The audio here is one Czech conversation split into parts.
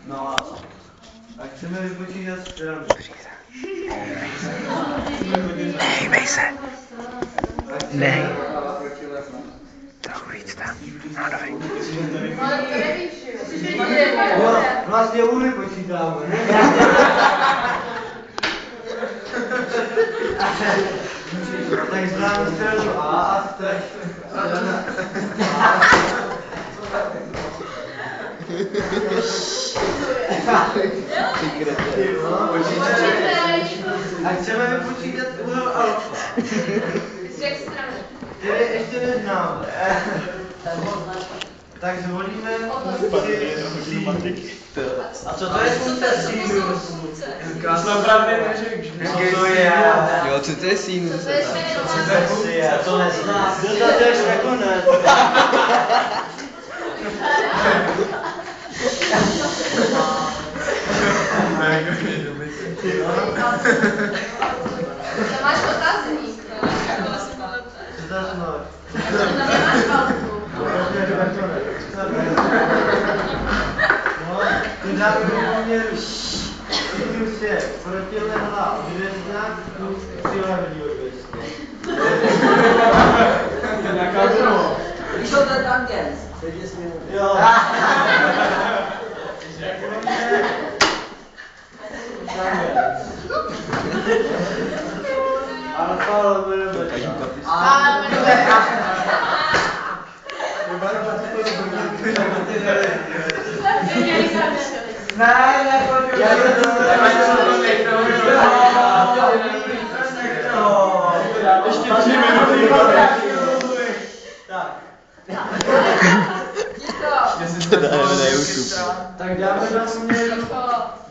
No a co? A chceme vypočítat stranu. Hejbej se. Ne. Trochu víc tam. No, dobrý. Vlastně umy počítáme, ne? Tak známe stranu A stranu A chceme vypočítat úhel alfa. Který ještě neznáme. Tak zvolíme funkci A co to je funkce sinus? Jsme právě neřekl. Co to je? Jo, co to je sinus? Co je? To neznáš. Kdo to je nakonec? To máš otazník. Co to znáš? Nemáš palku. No, ty dáme do poměru. Sinus je protilehlá hvězda plus přilehlý hvězdy. Víš, co to je tangens? Jo. Alfa lomeno beta. Ještě 3 minuty. Tak dáme na poměru,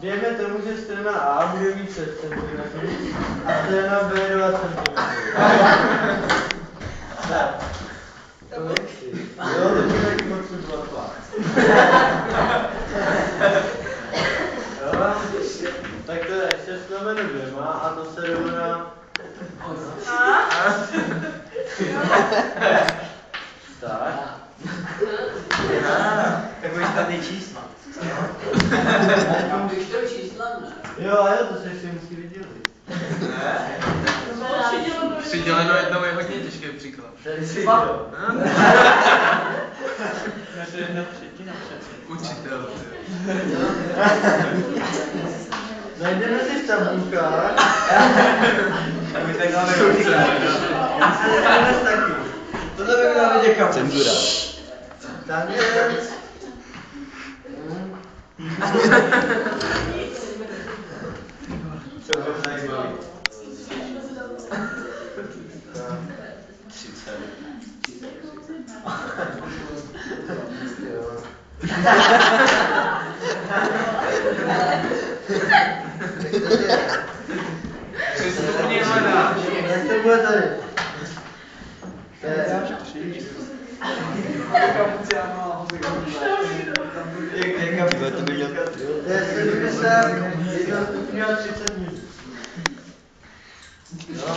dejme tomu, že strana A bude mít 6 cm a strana B 2 cm. Tak. Jo, to je taky potřeba Jo, tak to je 6 lomeno 2 a to se rovná... Tak. Takový tady čísla. Když to čísla, ne? Jo, a jo, to se ještě musí vydělit. Přiděleno jednou je hodně těžký příklad. Tady si to. To je 1/3 přece. Učitel. Najdeme si v tabulkách. My tak máme ruce. Taky. Tohle by měla vidět kam. Cenzura. Tangens. Co to tady bylo? 30. Přestupně hledáš. Jak to bude tady? To by měl... To je 71 stupňů a 30 minut.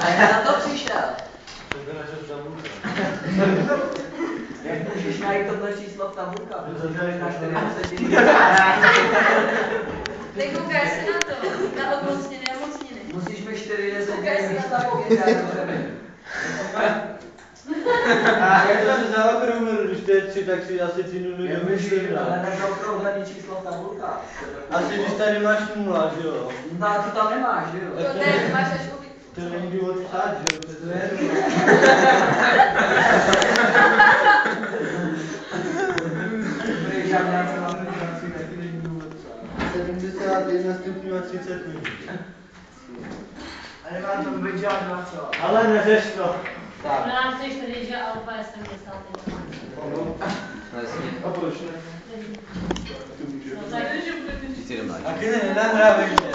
A jak na to přišel? To je naše tabulka. Jak můžeš najít tohle číslo v tabulkách? Protože na 40 minut. Ty koukáš se na to, na odmocněny a mocniny. Musíš mi 4 desetiny místa povědět, já dobře vím. Jak jsem zaokrouhlil, když to je 3, tak si asi 3 nuly domyslím. Ale nezaokrouhlený číslo v tabulkách. Asi když tady máš 0, že jo? No a ty tam nemáš, že jo? To ne, máš až uvidí. To není důvod psát, že jo? To je 71 stupňů a 30 minut. A nemá to být žádná co. Ale neřeš to. Tak. Nám chceš tedy, že alfa je 71. A proč ne? No tak, že bude Ty jdem Taky nenahrávej mě.